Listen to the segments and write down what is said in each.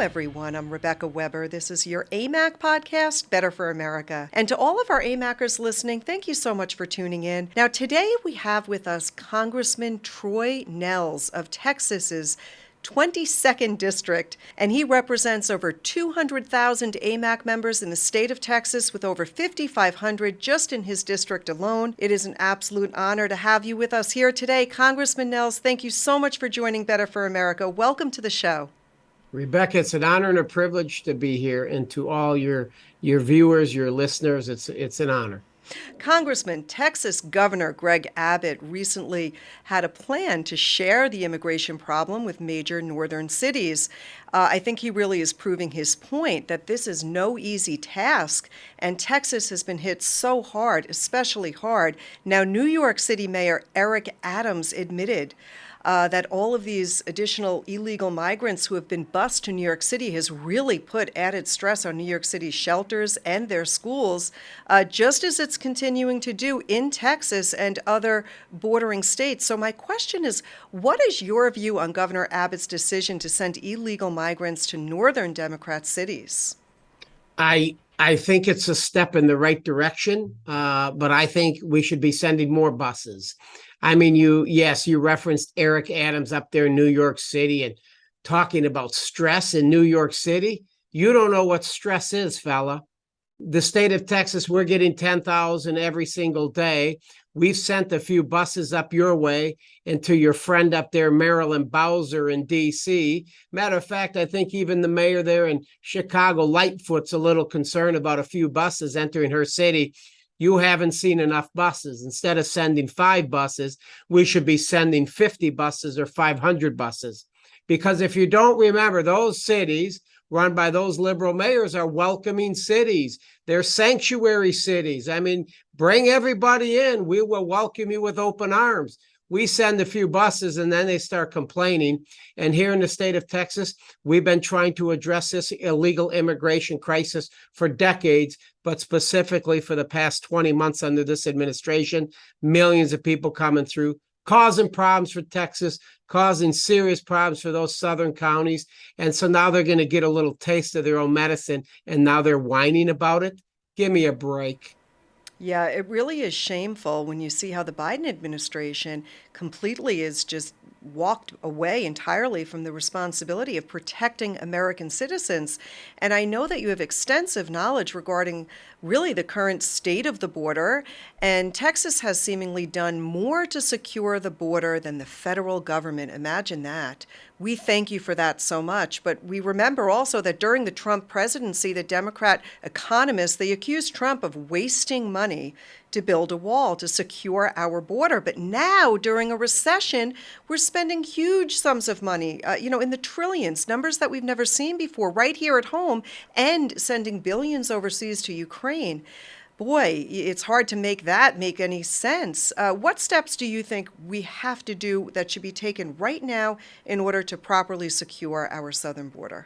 everyone. I'm Rebecca Weber. This is your AMAC podcast, Better for America. And to all of our AMACers listening, thank you so much for tuning in. Now, today we have with us Congressman Troy Nehls of Texas's 22nd District, and he represents over 200,000 AMAC members in the state of Texas with over 5,500 just in his district alone. It is an absolute honor to have you with us here today. Congressman Nehls, thank you so much for joining Better for America. Welcome to the show. Rebecca, it's an honor and a privilege to be here, and to all your viewers, your listeners, it's an honor. Congressman, Texas Governor Greg Abbott recently had a plan to share the immigration problem with major northern cities. I think he really is proving his point that this is no easy task, and Texas has been hit so hard, especially hard. Now, New York City Mayor Eric Adams admitted that all of these additional illegal migrants who have been bused to New York City has really put added stress on New York City's shelters and their schools, just as it's continuing to do in Texas and other bordering states. So my question is, what is your view on Governor Abbott's decision to send illegal migrants to northern Democrat cities? I think it's a step in the right direction, but I think we should be sending more buses. I mean, you referenced Eric Adams up there in New York City and talking about stress in New York City. You don't know what stress is, fella. The state of Texas, we're getting 10,000 every single day. We've sent a few buses up your way and to your friend up there, Marilyn Bowser in D.C. Matter of fact, I think even the mayor there in Chicago, Lightfoot's a little concerned about a few buses entering her city. You haven't seen enough buses. Instead of sending 5 buses, we should be sending 50 buses or 500 buses. Because if you don't remember, those cities run by those liberal mayors are welcoming cities. They're sanctuary cities. I mean, bring everybody in. We will welcome you with open arms. We send a few buses and then they start complaining. And here in the state of Texas, we've been trying to address this illegal immigration crisis for decades, but specifically for the past 20 months under this administration, millions of people coming through, causing problems for Texas, causing serious problems for those southern counties. And so now they're going to get a little taste of their own medicine, and now they're whining about it. Give me a break. Yeah, it really is shameful when you see how the Biden administration completely is just walked away entirely from the responsibility of protecting American citizens. And I know that you have extensive knowledge regarding really the current state of the border, and Texas has seemingly done more to secure the border than the federal government. Imagine that. We thank you for that so much. But we remember also that during the Trump presidency, the Democrat economists, they accused Trump of wasting money to build a wall to secure our border. But now, during a recession, we're spending huge sums of money, in the trillions, numbers that we've never seen before, right here at home, and sending billions overseas to Ukraine. Boy, it's hard to make that make any sense. What steps do you think we have to do that should be taken right now in order to properly secure our southern border?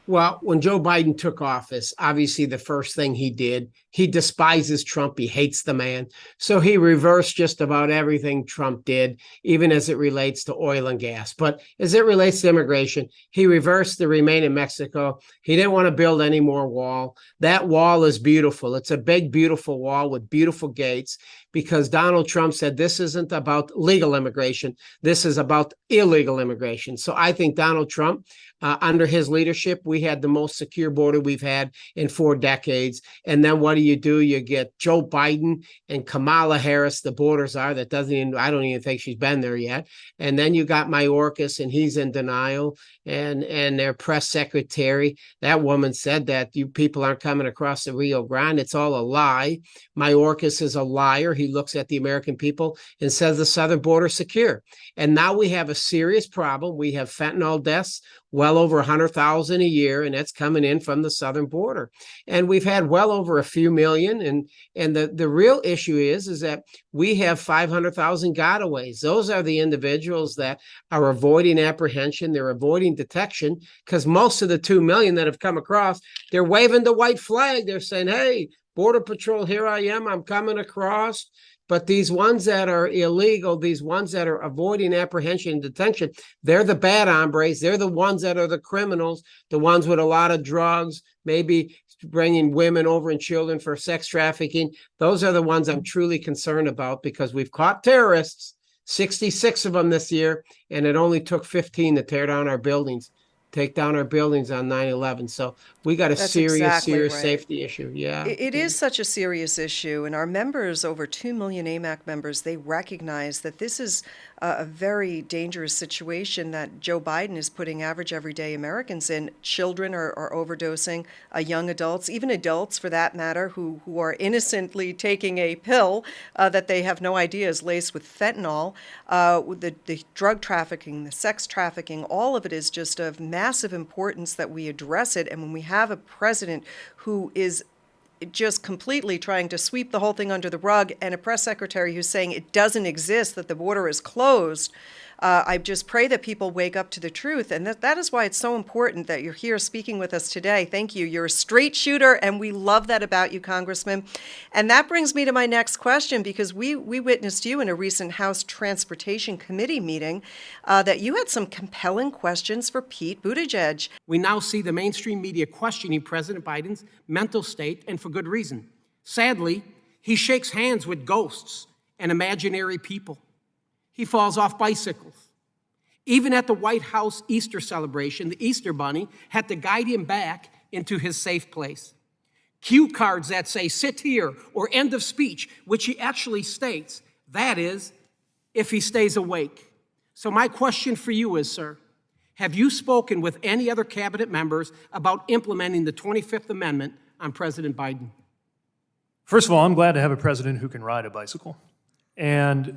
Well, when Joe Biden took office, obviously the first thing he did, he despises Trump. He hates the man. So he reversed just about everything Trump did, even as it relates to oil and gas. But as it relates to immigration, he reversed the Remain in Mexico. He didn't want to build any more wall. That wall is beautiful. It's a big, beautiful wall with beautiful gates, because Donald Trump said this isn't about legal immigration. This is about illegal immigration. So I think Donald Trump, under his leadership, we had the most secure border we've had in 4 decades. And then what do? You get Joe Biden and Kamala Harris, the border czar, that I don't even think she's been there yet. And then you got Mayorkas, and he's in denial. And their press secretary, that woman said that you people aren't coming across the Rio Grande. It's all a lie. Mayorkas is a liar. He looks at the American people and says the southern border is secure. And now we have a serious problem. We have fentanyl deaths, well over 100,000 a year, and that's coming in from the southern border. And we've had well over a few million. And the real issue is that we have 500,000 gotaways. Those are the individuals that are avoiding apprehension. They're avoiding detection, because most of the 2 million that have come across, they're waving the white flag. They're saying, hey, Border Patrol, here I am. I'm coming across. But these ones that are illegal, these ones that are avoiding apprehension and detention, they're the bad hombres. They're the ones that are the criminals, the ones with a lot of drugs, maybe bringing women over and children for sex trafficking. Those are the ones I'm truly concerned about, because we've caught terrorists, 66 of them this year, and it only took 15 to take down our buildings on 9/11. So we got a That's serious, exactly serious right. safety issue. Yeah. It is such a serious issue, and our members, over 2 million AMAC members, they recognize that this is a very dangerous situation that Joe Biden is putting average everyday Americans in. Children are overdosing, young adults, even adults for that matter, who are innocently taking a pill that they have no idea is laced with fentanyl. The drug trafficking, the sex trafficking, all of it is just of massive importance that we address it. And when we have a president who is just completely trying to sweep the whole thing under the rug, and a press secretary who's saying it doesn't exist, that the border is closed, I just pray that people wake up to the truth. And that is why it's so important that you're here speaking with us today. Thank you. You're a straight shooter, and we love that about you, Congressman. And that brings me to my next question, because we witnessed you in a recent House Transportation Committee meeting that you had some compelling questions for Pete Buttigieg. We now see the mainstream media questioning President Biden's mental state, and for good reason. Sadly, he shakes hands with ghosts and imaginary people. He falls off bicycles. Even at the White House Easter celebration, the Easter Bunny had to guide him back into his safe place. Cue cards that say, "sit here," or "end of speech," which he actually states, that is, if he stays awake. So my question for you is, sir, have you spoken with any other cabinet members about implementing the 25th Amendment on President Biden? First of all, I'm glad to have a president who can ride a bicycle. And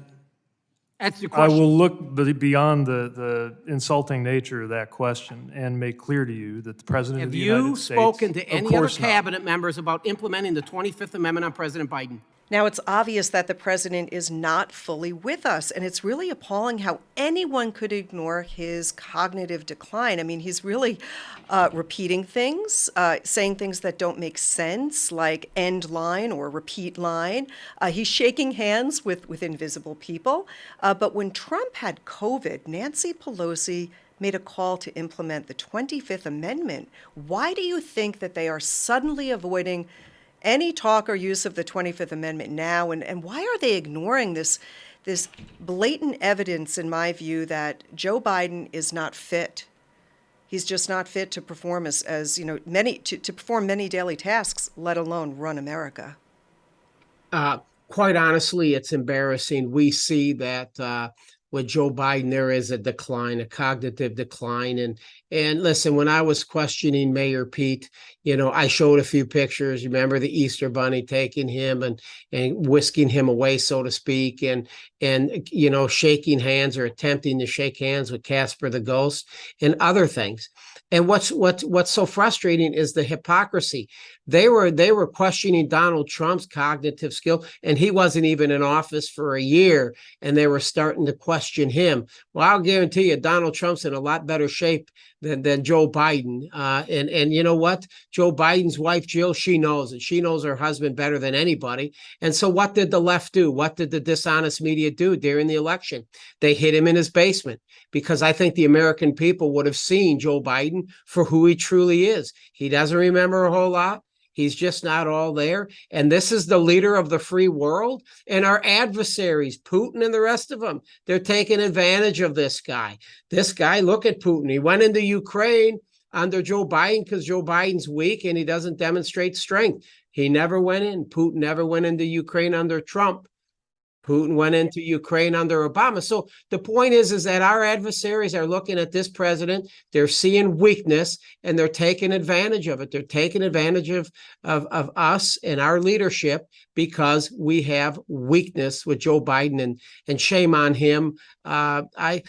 That's the I question. will look beyond the insulting nature of that question and make clear to you that the President of Have the United you States... spoken to Of any other course not. cabinet members about implementing the 25th Amendment on President Biden? Now, it's obvious that the president is not fully with us, and it's really appalling how anyone could ignore his cognitive decline. I mean, he's really repeating things, saying things that don't make sense, like end line or repeat line. He's shaking hands with invisible people. But when Trump had COVID, Nancy Pelosi made a call to implement the 25th Amendment. Why do you think that they are suddenly avoiding any talk or use of the 25th Amendment now? And why are they ignoring this blatant evidence, in my view, that Joe Biden is not fit? He's just not fit to perform as you know, to perform many daily tasks, let alone run America. Quite honestly, it's embarrassing. We see that with Joe Biden, there is a decline, a cognitive decline. And listen, when I was questioning Mayor Pete, I showed a few pictures. Remember the Easter Bunny taking him and whisking him away, so to speak, and shaking hands or attempting to shake hands with Casper the Ghost and other things. And what's so frustrating is the hypocrisy. They were questioning Donald Trump's cognitive skill, and he wasn't even in office for a year, and they were starting to question him. Well, I'll guarantee you, Donald Trump's in a lot better shape than Joe Biden. And you know what? Joe Biden's wife, Jill, she knows it. She knows her husband better than anybody. And so what did the left do? What did the dishonest media do during the election? They hid him in his basement, because I think the American people would have seen Joe Biden for who he truly is. He doesn't remember a whole lot. He's just not all there. And this is the leader of the free world. And our adversaries, Putin and the rest of them, they're taking advantage of this guy. This guy, look at Putin. He went into Ukraine under Joe Biden because Joe Biden's weak and he doesn't demonstrate strength. He never went in. Putin never went into Ukraine under Trump. Putin went into Ukraine under Obama. So the point is that our adversaries are looking at this president, they're seeing weakness, and they're taking advantage of it. They're taking advantage of us and our leadership because we have weakness with Joe Biden, and shame on him. I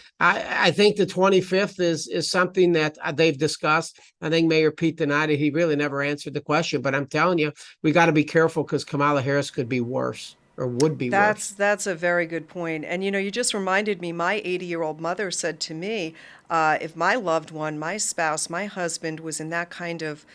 think the 25th is something that they've discussed. I think Mayor Pete denied it. He really never answered the question, but I'm telling you, we got to be careful because Kamala Harris could be worse. Or would be worse. That's a very good point. And you just reminded me, my 80-year-old mother said to me, if my loved one, my spouse, my husband was in that kind of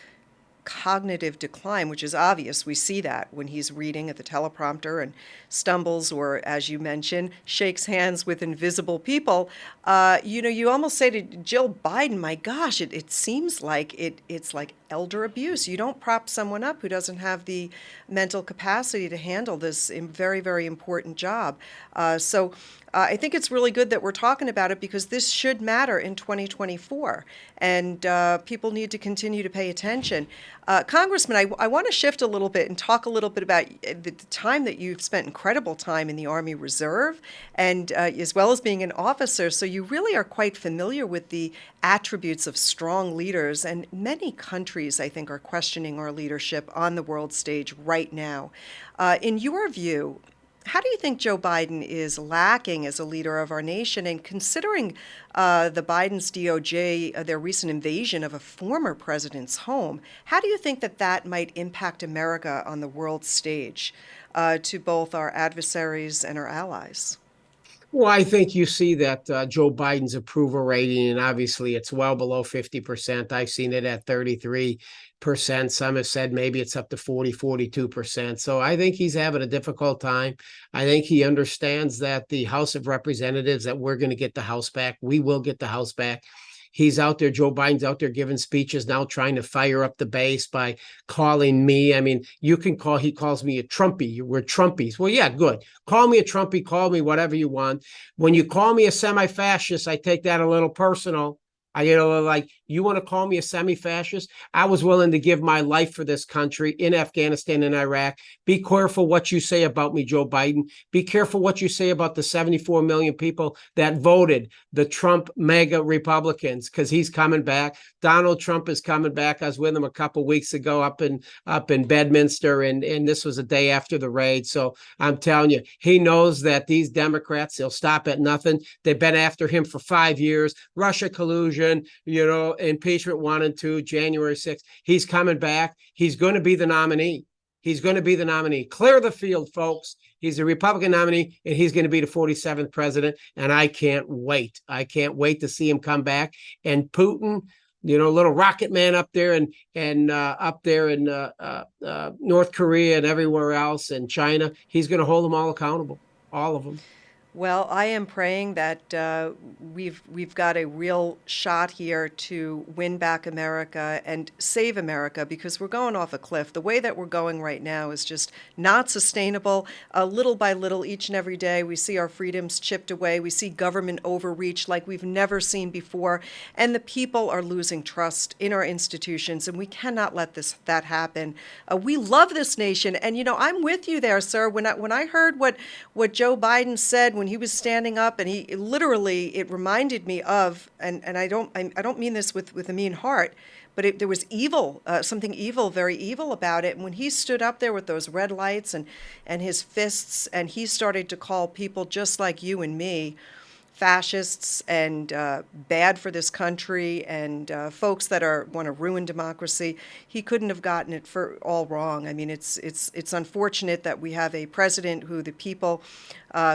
cognitive decline, which is obvious. We see that when he's reading at the teleprompter and stumbles, or, as you mentioned, shakes hands with invisible people. You almost say to Jill Biden, my gosh, it seems like it's like elder abuse. You don't prop someone up who doesn't have the mental capacity to handle this very, very important job. So I think it's really good that we're talking about it, because this should matter in 2024, and people need to continue to pay attention. Congressman, I want to shift a little bit and talk a little bit about the time that you've spent incredible time in the Army Reserve, and as well as being an officer. So you really are quite familiar with the attributes of strong leaders, and many countries, I think, are questioning our leadership on the world stage right now. In your view, how do you think Joe Biden is lacking as a leader of our nation? And considering the Biden's DOJ, their recent invasion of a former president's home, how do you think that might impact America on the world stage to both our adversaries and our allies? Well, I think you see that Joe Biden's approval rating, and obviously it's well below 50%. I've seen it at 33%. Some have said maybe it's up to 42%. So I think he's having a difficult time. I think he understands that the House of Representatives, that we're going to get the House back. We will get the House back. He's out there, Joe Biden's out there giving speeches now, trying to fire up the base by calling me. I mean, he calls me a Trumpy. We're Trumpies. Well, yeah, good. Call me a Trumpy, call me whatever you want. When you call me a semi-fascist, I take that a little personal. Like, you want to call me a semi-fascist? I was willing to give my life for this country in Afghanistan and Iraq. Be careful what you say about me, Joe Biden. Be careful what you say about the 74 million people that voted the Trump MAGA Republicans, because he's coming back. Donald Trump is coming back. I was with him a couple of weeks ago up in Bedminster, and this was a day after the raid. So I'm telling you, he knows that these Democrats, they'll stop at nothing. They've been after him for 5 years. Russia collusion, impeachment 1 and 2, January 6th. He's coming back. He's going to be the nominee. He's going to be the nominee. Clear the field, folks. He's a Republican nominee, and he's going to be the 47th president. And I can't wait. I can't wait to see him come back. And Putin, little rocket man up there and up there in North Korea and everywhere else, and China, he's going to hold them all accountable, all of them. Well, I am praying that we've got a real shot here to win back America and save America, because we're going off a cliff. The way that we're going right now is just not sustainable. Little by little, each and every day, we see our freedoms chipped away. We see government overreach like we've never seen before, and the people are losing trust in our institutions, and we cannot let that happen. We love this nation, and I'm with you there, sir. When I heard what Joe Biden said when he was standing up, and he literally, it reminded me of, and I don't mean this with a mean heart, but there was evil, something evil, very evil about it. And when he stood up there with those red lights and his fists, and he started to call people just like you and me fascists and bad for this country, and folks that want to ruin democracy, he couldn't have gotten it for all wrong. I mean, it's unfortunate that we have a president who the people,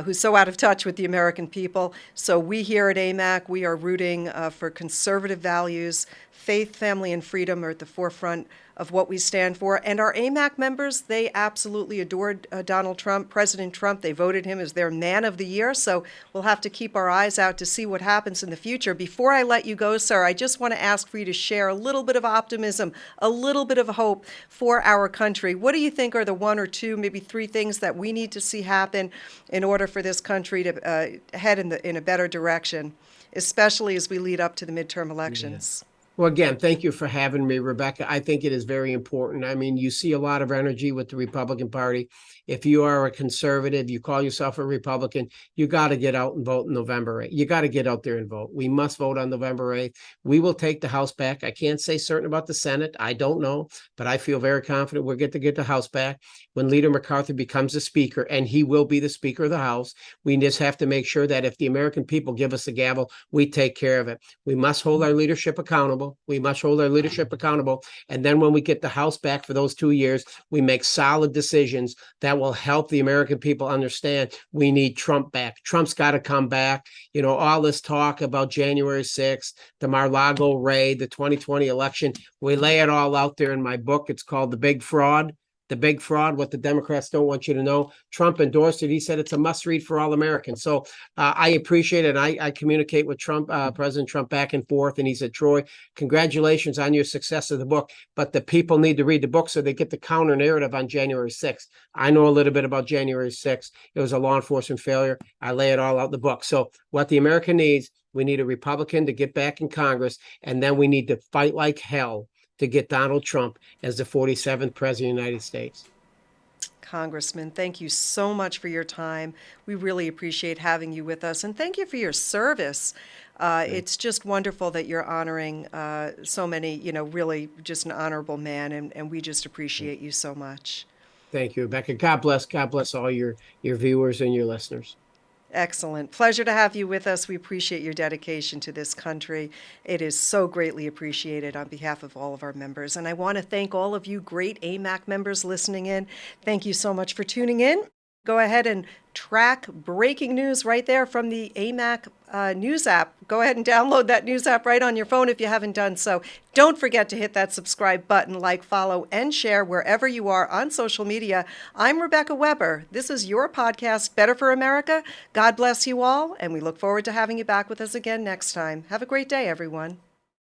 who's so out of touch with the American people. So we here at AMAC, we are rooting for conservative values. Faith, family, and freedom are at the forefront of what we stand for. And our AMAC members, they absolutely adored Donald Trump, President Trump. They voted him as their man of the year. So we'll have to keep our eyes out to see what happens in the future. Before I let you go, sir, I just want to ask for you to share a little bit of optimism, a little bit of hope for our country. What do you think are the 1 or 2, maybe 3 things that we need to see happen in order for this country to head in a better direction, especially as we lead up to the midterm elections? Well, again, thank you for having me, Rebecca. I think it is very important. I mean, you see a lot of energy with the Republican Party. If you are a conservative, you call yourself a Republican, you got to get out and vote on November 8th. You got to get out there and vote. We must vote on November 8th. We will take the House back. I can't say certain about the Senate. I don't know, but I feel very confident we'll get the House back. When Leader McCarthy becomes the Speaker, and he will be the Speaker of the House, we just have to make sure that if the American people give us the gavel, we take care of it. We must hold our leadership accountable. accountable. We must hold our leadership accountable. And then when we get the House back for those 2 years, we make solid decisions that will help the American people understand we need Trump back. Trump's got to come back. You know, all this talk about January 6th, the Mar-a-Lago raid, the 2020 election, we lay it all out there in my book. It's called The Big Fraud. The Big Fraud, What the Democrats Don't Want You to Know. Trump endorsed it. He said it's a must read for all Americans. So I appreciate it. I communicate with President Trump back and forth. And he said, Troy, congratulations on your success of the book. But the people need to read the book so they get the counter narrative on January 6th. I know a little bit about January 6th. It was a law enforcement failure. I lay it all out in the book. So what the American needs, we need a Republican to get back in Congress. And then we need to fight like hell to get Donald Trump as the 47th president of the United States. Congressman, thank you so much for your time. We really appreciate having you with us, and thank you for your service. It's just wonderful that you're honoring so many, really just an honorable man, and we just appreciate you so much. Thank you, Rebecca. God bless all your viewers and your listeners. Excellent. Pleasure to have you with us. We appreciate your dedication to this country. It is so greatly appreciated on behalf of all of our members. And I want to thank all of you great AMAC members listening in. Thank you so much for tuning in. Go ahead and track breaking news right there from the AMAC news app. Go ahead and download that news app right on your phone if you haven't done so. Don't forget to hit that subscribe button, like, follow, and share wherever you are on social media. I'm Rebecca Weber. This is your podcast, Better for America. God bless you all, and we look forward to having you back with us again next time. Have a great day, everyone.